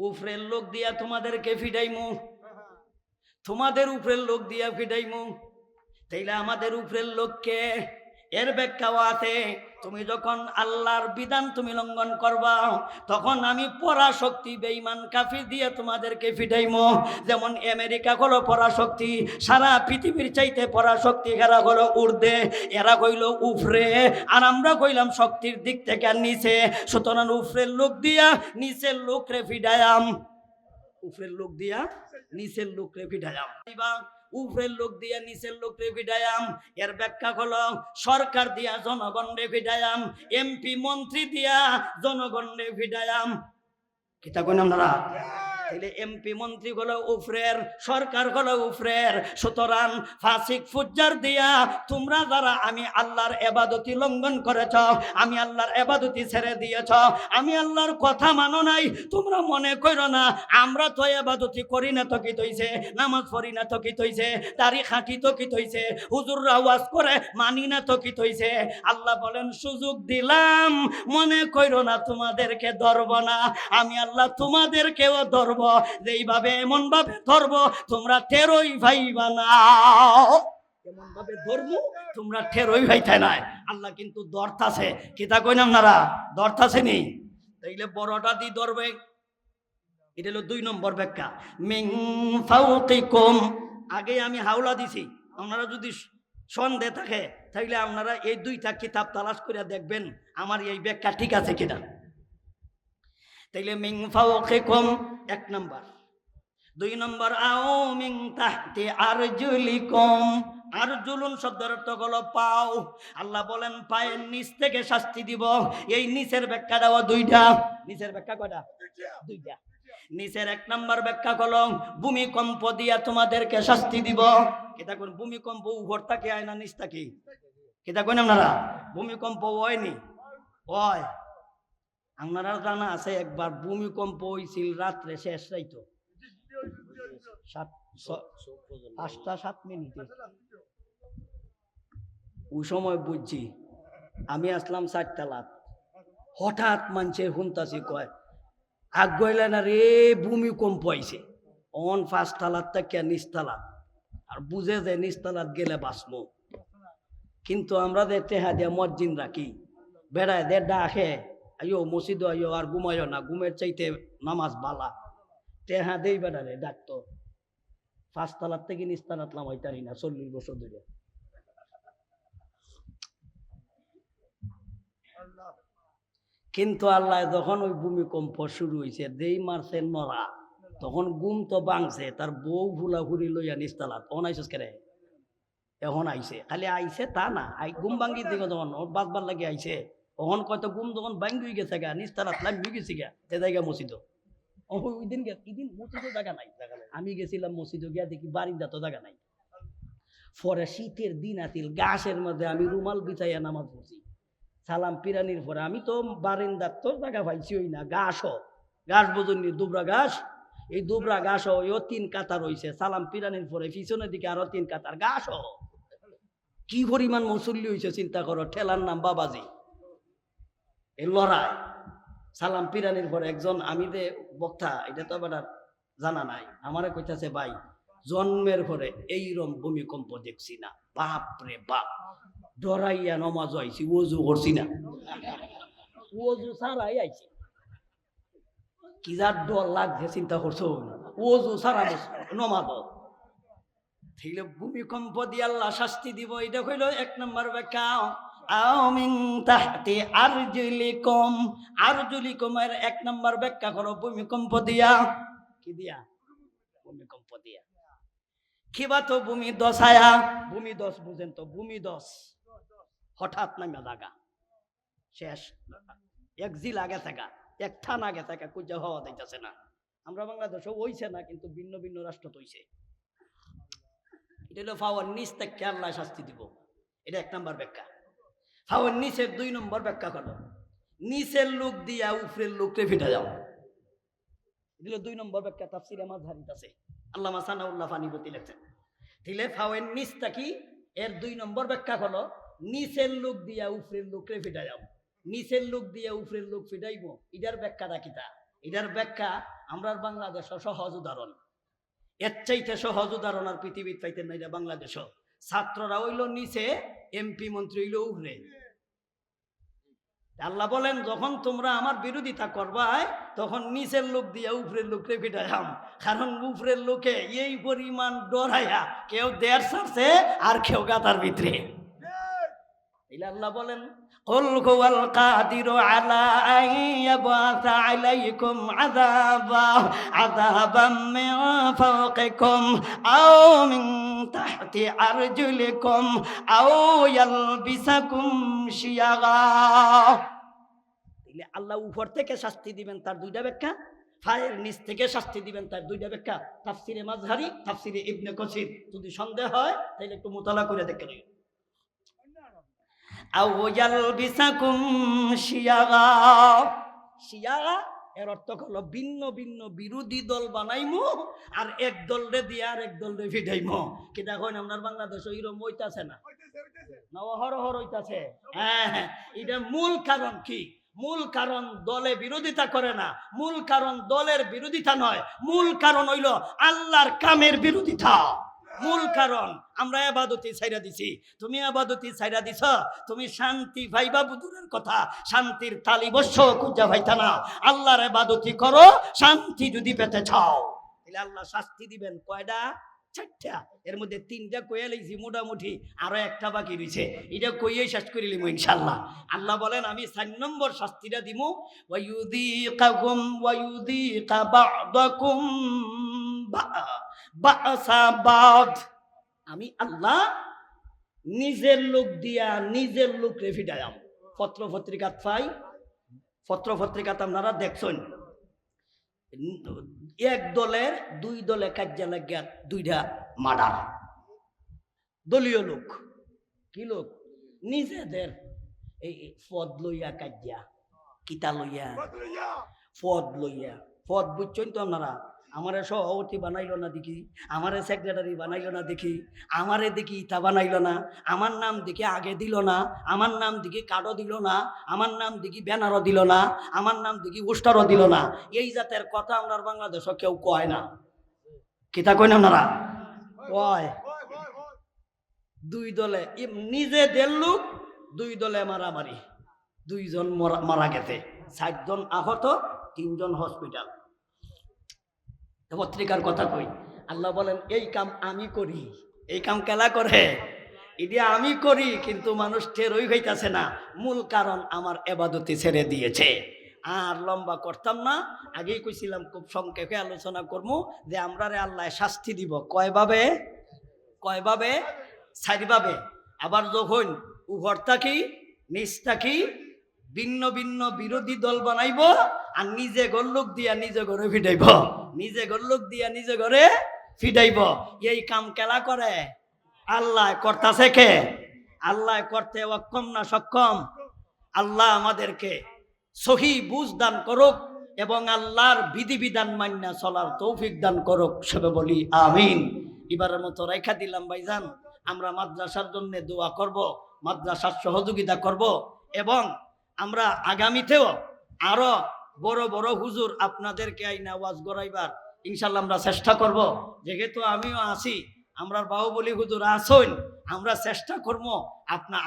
উপরের লোক দিয়া তোমাদেরকে ফিডাইমু, তোমাদের উপরের লোক দিয়া ফিডাইমু। তাইলে আমাদের উপরের লোককে এর ব্যাখ্যাও আছে, তুমি যখন আল্লাহর বিধান তুমি লঙ্ঘন করবা, তখন আমি পরাশক্তি বেঈমান কাফির দিয়ে তোমাদেরকে ফিটাইমো। যেমন আমেরিকা হলো পরাশক্তি, সারা পৃথিবীর চাইতে পরাশক্তি, এরা হলো ঊর্ধ্বে, এরা কইল উফরে, আর আমরা কইলাম শক্তির দিক থেকে নিচে। সুতরাং উফরের লোক দিয়া নিচের লোকরে ফিটাইয়াম, উফরের লোক দিয়া নিচের লোকরে ফিটাইয়াম, উপরের লোক দিয়া নিচের লোক রে ফিটাইয়াম। এর ব্যাখ্যা হলো সরকার দিয়া জনগণ রে ফিটাইয়াম, এমপি মন্ত্রী দিয়া জনগণ রে ফিটাইয়াম। কিতা কইন আপনারা? তাইলে এমপি মন্ত্রী হলো উপরের, সরকার হলো উপরের। সুতরাং ফাসিক ফুজ্জার দিয়া তোমরা যারা আমি আল্লাহর ইবাদতি লঙ্ঘন করেছ, আমি আল্লাহর ইবাদতি ছেড়ে দিয়েছ, আমি আল্লাহর কথা মানো নাই, তোমরা মনে করো না আমরা তো ইবাদতি করি না তো কি তৈছে, নামাজ পড়ি না তো কি তৈছে, দাড়ি খাঁটি তো কি তৈছে, হুজুররা ওয়াজ করে মানি না তো কি তৈছে। আল্লাহ বলেন সুযোগ দিলাম, মনে করো না তোমাদেরকে ধরব না, আমি আল্লাহ তোমাদেরকেও ধরব, যেইভাবে এমন ভাবে ধরব তোমরা টেরই ভাইবা না, এমন ভাবে ধরব তোমরা টেরই ভাইতে নাই। আল্লাহ কিন্তু ধরতাছে, কিতা কইন আপনারা? ধরতাছে নি, তাইলে বড়টা দি ধরবে। এটা হলো 2 নম্বর ব্যাখ্যা। মিন ফাওকিকুম, আগে আমি হাওলা দিছি, আপনারা যদি সন্দেহ থাকে তাহলে আপনারা এই 2টা কিতাব তালাশ করে দেখবেন আমার এই ব্যাখ্যা ঠিক আছে কিনা। তাইলে মিন ফাওকিকুম 1 নম্বর। 2 নম্বর আও মিন তাহতি আরজুলিকুম, আরজুলুন শব্দের অর্থ হলো পাও। আল্লাহ বলেন পায়ের নিচ থেকে শাস্তি দিব। এই নিচের ব্যাখ্যা দেওয়া 2টা। নিচের ব্যাখ্যা কয়টা? 2টা। নিচের 1 নম্বর ব্যাখ্যা হলো ভূমিকম্প দিয়া তোমাদেরকে শাস্তি দিব। এটা কোন ভূমিকম্প উপর থেকে আয় না নিচ থেকে? এটা কোন আপনারা? ভূমিকম্প হয়নি, হয়। আপনারা জানা আছে একবার ভূমিকম্প হয়েছিল রাত্রে, শেষ রাইতো 5:07 ওই সময় বুঝছি আমি আসলাম 4 তালাত, হঠাৎ মানুষের শুনতাছি কয় আগুয়াইলে না রে ভূমিকম্প আইছে। অন 5 তালাত থেকে নিচ তালাত, আর বুঝে যে নিচ তালাত গেলে বাঁচবো। কিন্তু আমরা যে টেহা দিয়ে মসজিদ রাখি, বেড়ায় দে ডাকে আইও মসজিদ আইও, আর ঘুমাইও না, ঘুমের চাইতে নামাজ বালা। টেহা দেই বেড়ারে ডাকতো, 5 তালাত থেকে নিচ তালাত নামাইতারি না 40 বছর ধরে। কিন্তু আল্লাহ যখন ওই ভূমিকম্প শুরু হয়েছে, দেই মারছে নরা, তখন গুম তো বাংছে, তার বউ ভুলাভুরি লইয়া নিস্তালাত। তখন আইসে কেরে? এখন আইসে, খালি আইসে তা না, গুম ভাঙ্গি দিকে যখন ওর বাঁচবার লাগে আইসে, তখন কয়তো গুম যখন ভাঙ্গি গেছে গা, নিস্তালাত লাম্বি গেছি গা, সে জায়গা মসজিদ। ওই দিন মসজিদও জায়গা নাই। আমি গেছিলাম মসজিদে, গিয়া দেখি বারিন্দা তো জায়গা নাই। পরে শীতের দিন আতিল, গাছের মধ্যে আমি রুমাল বিছাইয়া নামাজ পড়ছি। সালাম পিরানির পরে আমি তো বারিন্দার তো জায়গা পাইছি, ওই না ঘাস বোঝেননি, দুবরা ঘাস, এই দুবরা ঘাস ওই 3 কাতার হইছে। সালাম পিরানির পরে পিছনের দিকে আরো 3 কাতার ঘাস। কি পরিমাণ মুসল্লি হইছে চিন্তা করো। ঠেলার নাম বাবাজি। এই লড়াই সালাম পিরানির পরে একজন, আমি যে বক্তা এটা তো আবার জানা নাই, আমারে কইতাছে ভাই জন্মের পরে এইরকম ভূমিকম্প দেখছি না, বাপ রে বাপ, ডরাইয়া নমাজ আইছি, ওযু করছি না, ওযু ছাড়াই আইছি। কি যার ডর লাগছে চিন্তা করছো, ওযু ছাড়া নমাজ। তাইলে ভূমিকম্প দিয়ে আল্লাহ শাস্তি দিব, এটা হইল 1 নম্বর ব্যাখ্যা। আও মিন তাহতি আরজুলিকুম, আরজুলিকুমের 1 নম্বর ব্যাখ্যা করো ভূমিকম্প দিয়া। কি দিয়া? ভূমিকম্প দিয়া। কিবা তো ভূমি দশায়া, ভূমি দশ বুঝেন তো? ভূমি দশ হঠাৎ নামে লাগা, শেষ 1 জিল আগে থাকা, 1 থান আগে থাকা, কুজা হওয়া যাইতেছে না। আমরা বাংলাদেশও হইছে না, কিন্তু ভিন্ন ভিন্ন রাষ্ট্র হইছে। এটা হলো ফাওয়ার নিচ থেকে আল্লাহ শাস্তি দিব, এটা 1 নম্বর ব্যাখ্যা। ফাওয়ার নিচের 2 নম্বর ব্যাখ্যা হলো নিচের লোক দিয়া উপরের লোককে ফিটা যাও। এটা 2 নম্বর ব্যাখ্যা, তাফসীরে মাযহারিতে আছে, আল্লামা সানাউল্লাহ ফানিবতী লেখেন। তাহলে ফাওয়ার নিচটা কি? এর 2 নম্বর ব্যাখ্যা হলো নিচের লোক দিয়া উপরের লোককে ফিটা যাও। নিচের লোক দিয়া উপরের লোক ফিটাইব, এটার ব্যাখ্যাটা কিতা? এটার ব্যাখ্যা আমরা বাংলাদেশ সহজ উদাহরণ, এর চাইতে সহজ উদাহরণ আর পৃথিবীর পাইতেন না। এটা বাংলাদেশ ছাত্ররা হইল নিচে, এমপি মন্ত্রী হইল উপরে। আল্লাহ বলেন যখন তোমরা আমার বিরোধিতা করবাই তখন নিচের লোক দিয়ে উপরের লোককে ফিটাইলাম, কারণ উপরের লোকে এই পরিমাণ ডরাইয়া কেউ দেড় ছাড়ছে আর কেউ গাতার ভিতরে। আল্লাহ বলেন قل هو القادر على أن يبعث عليكم عذابا من فوقكم أو من تحت أرجلكم أو يلبسكم شيعا। আল্লাহ উপর থেকে শাস্তি দিবেন তার দুইটা ব্যাখ্যা, ফায়ের নিচ থেকে শাস্তি দিবেন তার দুইটা ব্যাখ্যা। তাফসিরে মাযহারি, তাফসিরে ইবনে কাসির। যদি সন্দেহ হয় তাহলে একটু মুতালা করে দেখেন। আও ইয়ালবিসাকুম শিয়াগা, শিয়াগা এর অর্থ হলো ভিন্ন ভিন্ন বিরোধী দল বানাইমু আর এক দলরে দিয়ে আর এক দলরে ফিটাইমু। কি দেখেন আপনার বাংলাদেশে এরকম হইতাছে না? না অহরহ হইতাছে। হ্যাঁ, এটা মূল কারণ কি? মূল কারণ দলে বিরোধিতা করে না, মূল কারণ দলের বিরোধিতা নয়, মূল কারণ হইল আল্লাহর কামের বিরোধিতা। মূল কারণ আমরা ইবাদতি ছাইরা দিছি। তুমি ইবাদতি ছাইরা দিছ, তুমি শান্তি পাইবা বুদুরের কথা, শান্তির তালিবস্য খুঁজা পাইতা না। আল্লাহর ইবাদতি করো, শান্তি যদি পেতে চাও তাহলে আল্লাহ শাস্তি দিবেন। কয়টা? 4টা। এর মধ্যে 3টা কইয়া লইছি, মোটামুটি আরো একটা বাকি রইছে, এটা কইয়ে শেষ করে লিমু ইনশাআল্লাহ। আল্লাহ বলেন আমি 4 নম্বর শাস্তিটা দিমু, ওয়ায়ুযীকাকুম ওয়ায়ুযীকা বা'দাকুম বা'সা বা'দ। আমি আল্লাহ নিজের লোক দিয়া নিজের লোক রেফিডায়াম। পত্র পত্রিকাত পাই, পত্র পত্রিকাতে আপনারা দেখছেন এক দলের 2 দলে কাজ্যা লাগিয়া 2টা মার্ডার। দলীয় লোক, কি লোক? নিজেদের এই পদ লইয়া কাজ্যা, কিতা লইয়া? পদ লইয়া। পদ বুঝছেন তো আপনারা? আমারে সভাপতি বানাইলো না দেখি, আমারে সেক্রেটারি বানাইলো না দেখি, আমারে দেখি ইটা বানাইলো না, আমার নাম দেখি আগে দিল না, আমার নাম দেখি কার্ডও দিল না, আমার নাম দেখি ব্যানারও দিল না, আমার নাম দেখি পোস্টারও দিল না। এই জাতের কথা আমরা বাংলাদেশে কেউ কয় না। কিতা কয় না আপনারা? কয় 2 দলে নিজেদের লোক, 2 দলে মারামারি, 2 জন মারা গেছে, 60 জন আহত, 3 জন হসপিটাল। পত্রিকার কথা কই। আল্লাহ বলেন এই কাম আমি করি। এই কাম কেলা করে? এটা আমি করি, কিন্তু মানুষ টেরই হইতাছে না। মূল কারণ আমার ইবাদতি ছেড়ে দিয়েছে। আর লম্বা করতাম না, আগেই কইছিলাম খুব সংক্ষেপে আলোচনা করবো যে আমরা আল্লাহ শাস্তি দিব কয়ভাবে? 4 ভাবে। আবার যখন উপর থাকি নিচ থাকি ভিন্ন ভিন্ন বিরোধী দল বানাইব আর নিজে গোল্লুক দিয়া নিজে ঘরে ফিটাইব, নিজে গোল্লুক দিয়া নিজে ঘরে ফিটাইব। এই কাম কেলা করে? আল্লাহ করতেছে কে? আল্লাহ করতে অক্ষম না সক্ষম? আল্লাহ আমাদেরকে সহি বুঝ দান করুক এবং আল্লাহর বিধিবিধান মান্না চলার তৌফিক দান করুক, সবে বলি আমিন। এবারের মতো রেখা দিলাম ভাইজান, আমরা মাদ্রাসার জন্য দোয়া করব, মাদ্রাসার সহযোগিতা করব এবং আমরা আগামীতেও আরো বড় বড় হুজুর আপনাদেরকে আইনা ওয়াজ করাইবার ইনশাল্লাহ আমরা চেষ্টা করব। যেহেতু আমিও আছি, আমরা বাহুবলী হুজুর আসুন, আমরা চেষ্টা করব।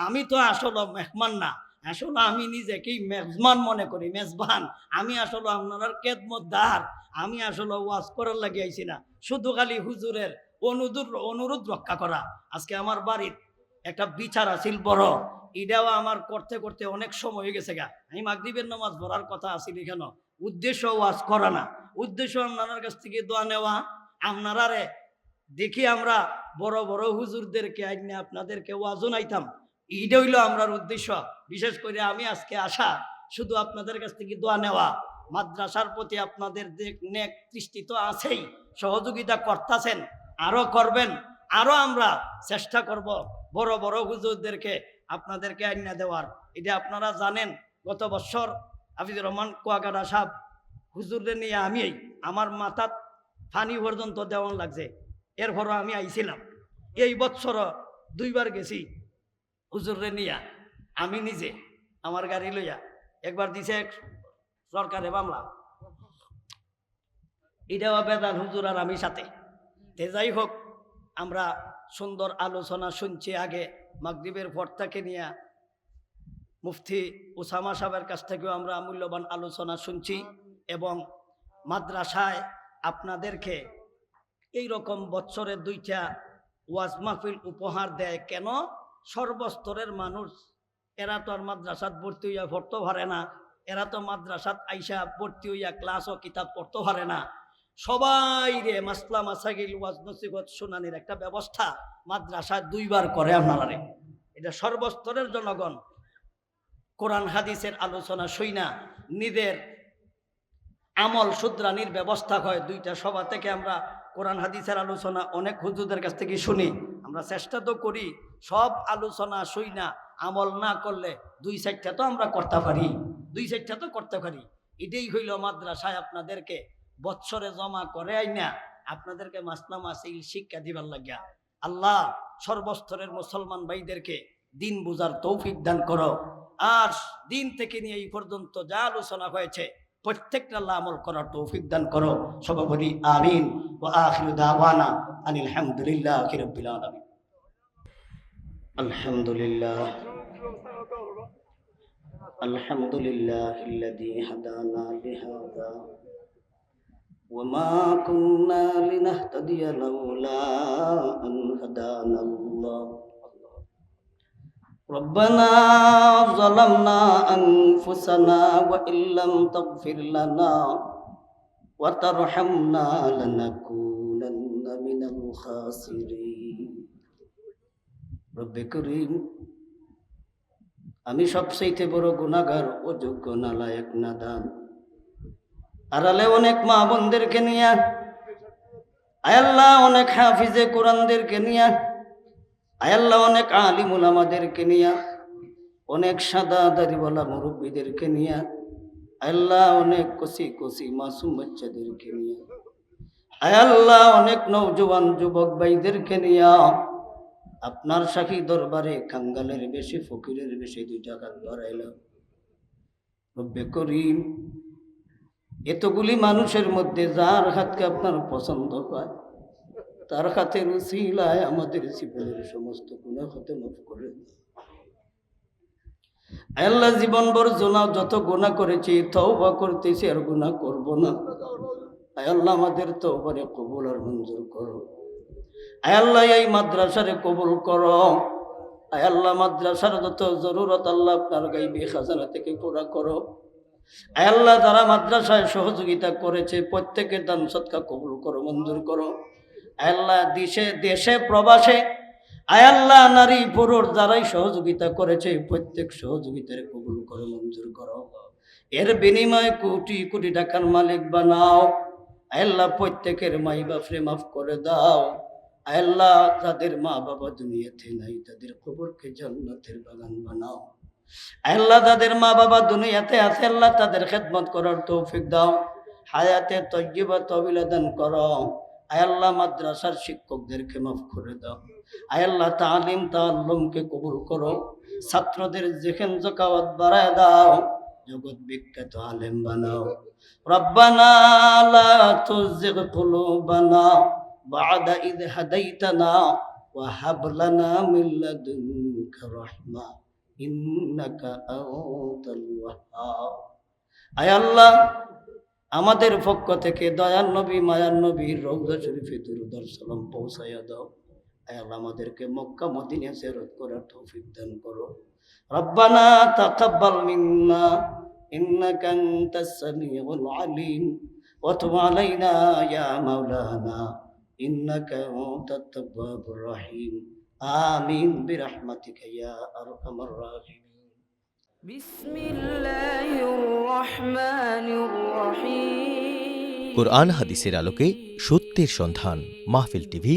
আমি তো আসলে মেহমান না, আসলে আমি নিজেকেই মেজবান মনে করি, মেজবান। আমি আসলে আপনার খেদমতদার, আমি আসলে ওয়াজ করার লাগে আইছি না, শুধু খালি হুজুরের অনুরোধ রক্ষা করা। আজকে আমার বাড়ির একটা বিচার আছিল বড়, এটাও আমার করতে করতে অনেক সময় হয়ে গেছে গা। আমি মাগরিবের নামাজ পড়ার কথা আছিল এখানে, উদ্দেশ্য ওয়াজ করা না, উদ্দেশ্য আপনার কাছ থেকে দোয়া নেওয়া। আপনারারে দেখি আমরা বড় বড় হুজুরদেরকে আইনে আপনাদেরকে ওয়াজও নাইতাম, এইটা হইল আমরার উদ্দেশ্য। বিশেষ করে আমি আজকে আসা শুধু আপনাদের কাছ থেকে দোয়া নেওয়া। মাদ্রাসার প্রতি আপনাদের নেক দৃষ্টি তো আছেই, সহযোগিতা করতেছেন, আরো করবেন, আরো আমরা চেষ্টা করব বড় বড় হুজুরদেরকে আপনাদেরকে আইনা দেওয়ার। এটা আপনারা জানেন, গত বছর হাফিজুর রহমান কুয়াকাটা সাহেব হুজুরদের নিয়ে আমি আমার মাথাত ফানি পর্যন্ত দেওয়ান লাগছে, এরপরও আমি আইছিলাম। এই বছর 2 বার গেছি হুজুররে নিয়া, আমি নিজে আমার গাড়ি লইয়া। একবার দিছে সরকারে মামলা, এটাও বেদান হুজুর আর আমি সাথে। তে যাই হোক, আমরা সুন্দর আলোচনা শুনছি। আগে মাগরিবের পর থেকে নিয়ে মুফতি উসামা সাহেবের কাছ থেকেও আমরা মূল্যবান আলোচনা শুনছি, এবং মাদ্রাসায় আপনাদেরকে এই রকম বছরে 2টা ওয়াজ মাহফিল উপহার দেয় কেন? সর্বস্তরের মানুষ, এরা তো আর মাদ্রাসাত ভর্তি হইয়া পড়তে পারে না, এরা তো মাদ্রাসাত আইসা ভর্তি হইয়া ক্লাস ও কিতাব পড়তে পারে না। সবাই রে মাসলা মাসাইল ওয়াজ নসিহত শুনানির একটা ব্যবস্থা মাদ্রাসায় 2বার করে আপনারা রে। এটা সর্বস্তরের জনগণ কোরআন হাদিসের আলোচনা শুইনা নিজের আমল শুধরানির ব্যবস্থা হয়। 2টা সভা থেকে আমরা কোরআন হাদিসের আলোচনা অনেক হুজুরদের কাছ থেকে শুনি। আমরা চেষ্টা তো করি সব আলোচনা শুইনা আমল না করলে 2-4টা তো আমরা করতে পারি, 2-4টা তো করতে পারি। এটাই হইল মাদ্রাসায় আপনাদেরকে বৎসরে জমা করে আইনা আপনাদেরকে মাসলা মাসাইল শিক্ষা দিবার লাগিয়া। আল্লাহ সর্বস্তরের মুসলমান ভাইদেরকে দিন বুঝার তৌফিক দান করো। আর দিন থেকে নিয়ে এই পর্যন্ত যা আলোচনা হয়েছে প্রত্যেকটা আল্লাহ আমল করার তৌফিক দান করো। সবাই বলি আমিন। ওয়া আখিরু দাওয়ানা আনিল হামদুলিল্লাহি রাব্বিল আলামিন। আলহামদুলিল্লাহ আলহামদুলিল্লাহিল্লাযী হাদানা লিহাযা ওয়া মা কুন্না লিনাহতাদিয়া লাউলা আন হাদানাল্লাহ। ربنا ظلمنا أنفسنا وإن لم تغفر لنا وترحمنا لنكونن من الخاسرين رب كريم আমি সবচেয়ে বড় গুনাহগার, অযোগ্য, নালায়েক, নাদান। আড়ালে অনেক মা বোনদেরকে নিয়ে, আয় আল্লাহ অনেক হাফিজে কোরআনদেরকে নিয়ে, আয় আল্লাহ অনেক আলিম উলামাদেরকে নিয়ে, অনেক সাদা দাড়িওয়ালা মুরব্বীদেরকে নিয়ে, আয় আল্লাহ অনেক কচি কচি মাসুম বাচ্চাদেরকে নিয়ে, আয় আল্লাহ অনেক নওজোয়ান যুবক ভাইদেরকে নিয়ে আপনার শাহী দরবারে কাঙ্গালের বেশি ফকিরের বেশি 2 টাকা বাড়াইলাম। রব্বে করিম, এতগুলি মানুষের মধ্যে যার হাতকে আপনার পছন্দ হয় তার হাতের উসিলায় আমাদের জীবনের সমস্ত গুনাহ হতে মাফ করে দাও। আল্লাহ জীবনভর যত গুনাহ করেছি, তওবা করতেছি, আর গুনাহ করব না। আল্লাহ আমাদের তওবারে কবুল আর মঞ্জুর করো। আল্লাহ এই মাদ্রাসারে কবুল করো। আল্লাহ মাদ্রাসার যত জরুরত আল্লাহ আপনার গাইবি খাজানা থেকে পুরা করো। আল্লাহ যারা মাদ্রাসায় সহযোগিতা করেছে প্রত্যেকের দান সদকা কবুল করো, মঞ্জুর করো। আল্লাহ দেশে প্রবাসে আল্লাহ নারী পুরুষ যারাই সহযোগিতা করেছে প্রত্যেক সহযোগিতার কবুল করো, মঞ্জুর করো। এর বিনিময়ে কোটি কোটি টাকার মালিক বানাও। আল্লাহ প্রত্যেকের মাই বাপরে মাফ করে দাও। আল্লাহ যাদের মা বাবা দুনিয়াতে নাই তাদের কবরকে জান্নাতের বাগান বানাও। আল্লাহ যাদের মা বাবা দুনিয়াতে আছে আল্লাহ তাদের খেদমত করার তৌফিক দাও। হায়াতে তয়্যিবা তওবিলা দান করো। আল্লাহ মাদ্রাসার শিক্ষকদেরকে মাফ করে দাও। আল্লাহ তালিম তাআল্লুমকে কবুল করো। ছাত্রদের যেখানে যাকাত বাড়ায় দাও, জগৎ বিখ্যাত আলেম বানাও। রব্বানা লা তুযিগ কুলুবানা বা'দা ইয হাদাইতানা ওয়া হাব লানা মিন লাদুনকা রাহমা ইন্নাকা আনতাল ওয়াহ্হাব। আয় আল্লাহ আমাদের পক্ষ থেকে দয়ার নবী মায়ার নবীর রওজা শরীফে দুরূদ আর সালাম পৌঁছায়া দাও। আয় আল্লাহ আমাদেরকে মক্কা মদিনা জিয়ারত করার তৌফিক দান করো। রব্বানা তাকাব্বাল মিন্না ইন্নাকা আনতাস সামিউল আলিম ওয়া তুব আলাইনা ইয়া মাওলানা ইন্নাকা আনতাত তাওয়াবুর রহিম। আমিন বিরহমাতিকা ইয়া আরহামার রাহিমিন। বিসমিল্লাহির রহমানির রহিম। কোরআন হাদিসের আলোকে সত্যের সন্ধান। মাহফিল টিভি